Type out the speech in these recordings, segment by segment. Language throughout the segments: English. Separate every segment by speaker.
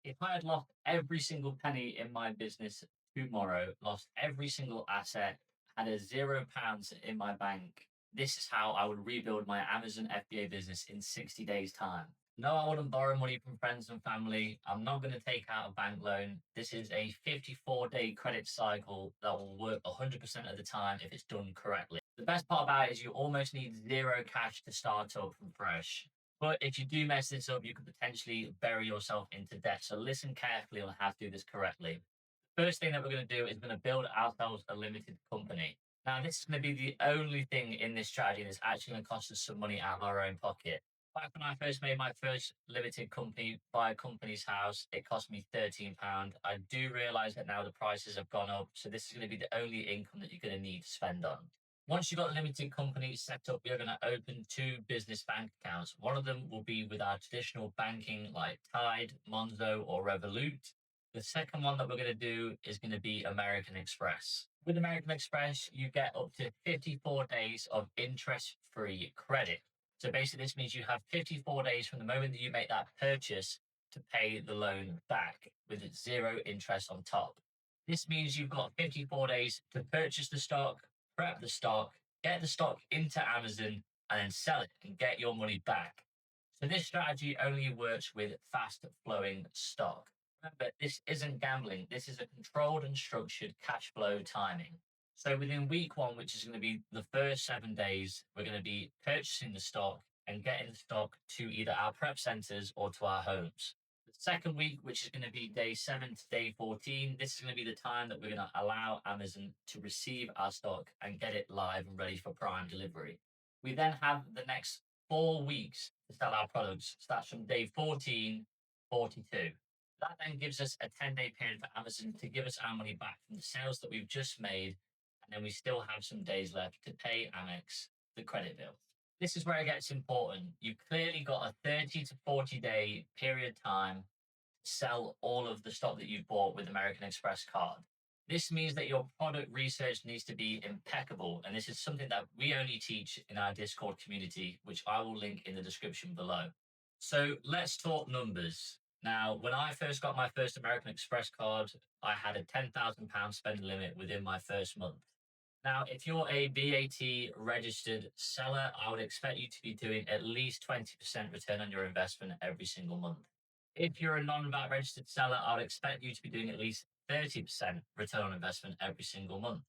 Speaker 1: If I had lost every single penny in my business tomorrow, lost every single asset, had a £0 in my bank, this is how I would rebuild my Amazon FBA business in 60 days' time. No, I wouldn't borrow money from friends and family. I'm not going to take out a bank loan. This is a 54-day credit cycle that will work 100% of the time if it's done correctly. The best part about it is you almost need zero cash to start up from fresh. But if you do mess this up, you could potentially bury yourself into debt. So listen carefully on how to do this correctly. First thing that we're going to do is going to build ourselves a limited company. Now, this is going to be the only thing in this strategy that's actually going to cost us some money out of our own pocket. Back when I first made my first limited company by a company's house, it cost me £13. I do realize that now the prices have gone up. So this is going to be the only income that you're going to need to spend on. Once you've got a limited company set up, you're going to open two business bank accounts. One of them will be with our traditional banking like Tide, Monzo, or Revolut. The second one that we're going to do is going to be American Express. With American Express, you get up to 54 days of interest-free credit. So basically, this means you have 54 days from the moment that you make that purchase to pay the loan back with zero interest on top. This means you've got 54 days to purchase the stock, prep the stock, get the stock into Amazon, and then sell it and get your money back. So this strategy only works with fast flowing stock. Remember, this isn't gambling. This is a controlled and structured cash flow timing. So within week one, which is going to be the first 7 days, we're going to be purchasing the stock and getting the stock to either our prep centers or to our homes. The second week, which is going to be day 7 to day 14, this is going to be the time that we're going to allow Amazon to receive our stock and get it live and ready for prime delivery. We then have the next 4 weeks to sell our products. So that's from day 14, 42. That then gives us a 10-day period for Amazon to give us our money back from the sales that we've just made. And then we still have some days left to pay Amex the credit bill. This is where it gets important. You've clearly got a 30 to 40-day period time to sell all of the stock that you've bought with American Express card. This means that your product research needs to be impeccable. And this is something that we only teach in our Discord community, which I will link in the description below. So let's talk numbers. Now, when I first got my first American Express card, I had a £10,000 spending limit within my first month. Now, if you're a VAT registered seller, I would expect you to be doing at least 20% return on your investment every single month. If you're a non-VAT registered seller, I would expect you to be doing at least 30% return on investment every single month.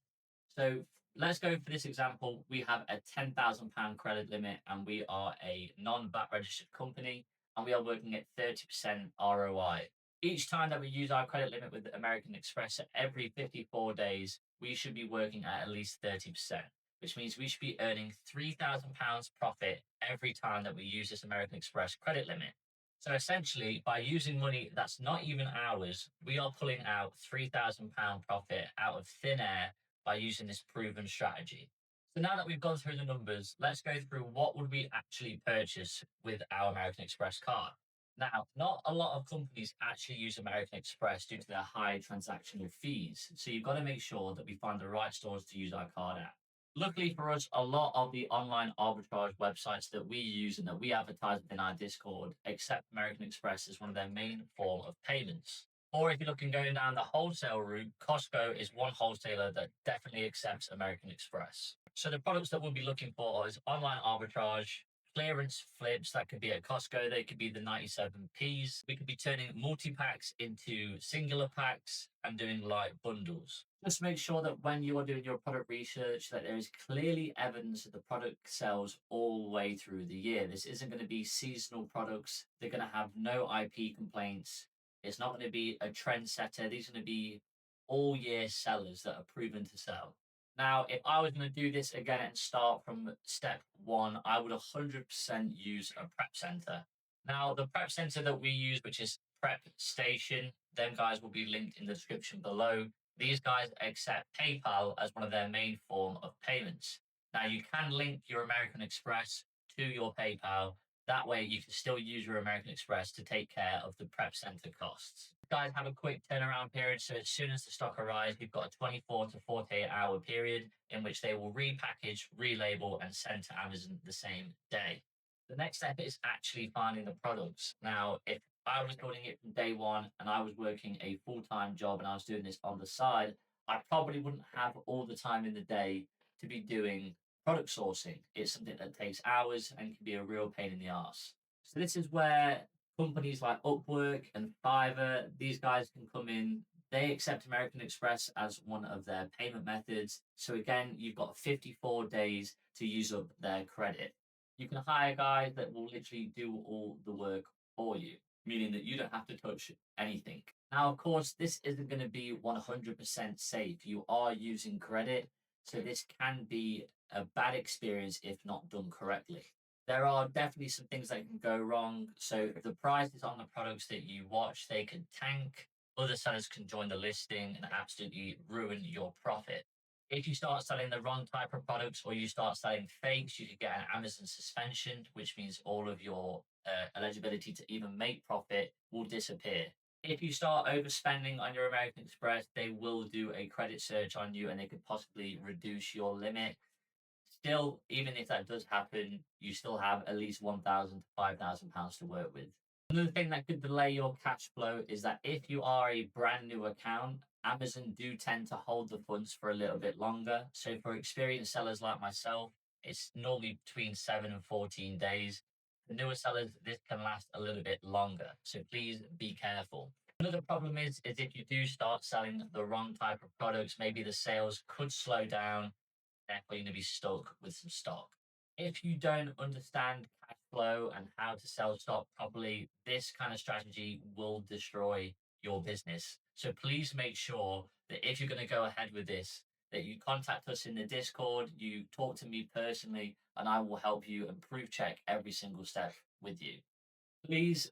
Speaker 1: So let's go for this example. We have a £10,000 credit limit and we are a non-VAT registered company and we are working at 30% ROI. Each time that we use our credit limit with American Express, every 54 days, we should be working at least 30%, which means we should be earning £3,000 profit every time that we use this American Express credit limit. So essentially, by using money that's not even ours, we are pulling out £3,000 profit out of thin air by using this proven strategy. So now that we've gone through the numbers, let's go through what would we actually purchase with our American Express card. Now, not a lot of companies actually use American Express due to their high transactional fees. So you've got to make sure that we find the right stores to use our card at. Luckily for us, a lot of the online arbitrage websites that we use and that we advertise within our Discord accept American Express as one of their main form of payments. Or if you're looking going down the wholesale route, Costco is one wholesaler that definitely accepts American Express. So the products that we'll be looking for is online arbitrage, clearance flips. That could be at Costco. They could be the 97p's. We could be turning multi-packs into singular packs and doing like bundles. Just make sure that when you are doing your product research that there is clearly evidence that the product sells all the way through the year. This isn't going to be seasonal products. They're going to have no IP complaints. It's not going to be a trendsetter. These are going to be all year sellers that are proven to sell. Now, if I was going to do this again and start from step one, I would 100% use a prep center. Now, the prep center that we use, which is Prep Station, them guys will be linked in the description below. These guys accept PayPal as one of their main form of payments. Now, you can link your American Express to your PayPal. That way, you can still use your American Express to take care of the prep center costs. Guys have a quick turnaround period. So as soon as the stock arrives, we've got a 24 to 48-hour period in which they will repackage, relabel, and send to Amazon the same day. The next step is actually finding the products. Now, if I was building it from day one and I was working a full-time job and I was doing this on the side, I probably wouldn't have all the time in the day to be doing product sourcing. It's something that takes hours and can be a real pain in the ass. So this is where companies like Upwork and Fiverr, these guys can come in. They accept American Express as one of their payment methods. So again, you've got 54 days to use up their credit. You can hire guys that will literally do all the work for you, meaning that you don't have to touch anything. Now, of course, this isn't going to be 100% safe. You are using credit, so this can be a bad experience if not done correctly. There are definitely some things that can go wrong. So, if the prices on the products that you watch, they can tank. Other sellers can join the listing and absolutely ruin your profit. If you start selling the wrong type of products or you start selling fakes, you could get an Amazon suspension, which means all of your eligibility to even make profit will disappear. If you start overspending on your American Express, they will do a credit search on you and they could possibly reduce your limit. Still, even if that does happen, you still have at least 1,000 to £5,000 to work with. Another thing that could delay your cash flow is that if you are a brand new account, Amazon do tend to hold the funds for a little bit longer. So for experienced sellers like myself, it's normally between 7 and 14 days. For newer sellers, this can last a little bit longer. So please be careful. Another problem is if you do start selling the wrong type of products, maybe the sales could slow down, therefore you're going to be stuck with some stock. If you don't understand cash flow and how to sell stock properly, this kind of strategy will destroy your business. So please make sure that if you're going to go ahead with this, that you contact us in the Discord, you talk to me personally, and I will help you and proof check every single step with you. Please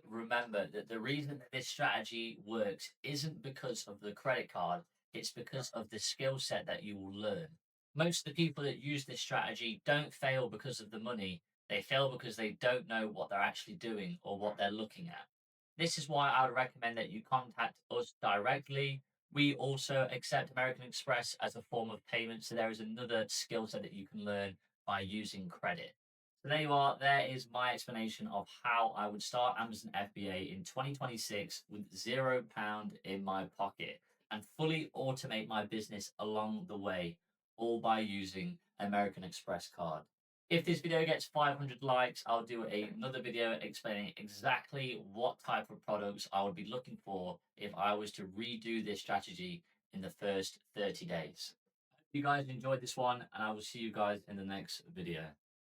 Speaker 1: remember that the reason that this strategy works isn't because of the credit card, it's because of the skill set that you will learn. Most of the people that use this strategy don't fail because of the money, they fail because they don't know what they're actually doing or what they're looking at. This is why I would recommend that you contact us directly. We also accept American Express as a form of payment, so there is another skill set that you can learn by using credit. So there you are. There is my explanation of how I would start Amazon FBA in 2026 with £0 in my pocket and fully automate my business along the way, all by using American Express card. If this video gets 500 likes, I'll do another video explaining exactly what type of products I would be looking for if I was to redo this strategy in the first 30 days. Hope you guys enjoyed this one, and I will see you guys in the next video.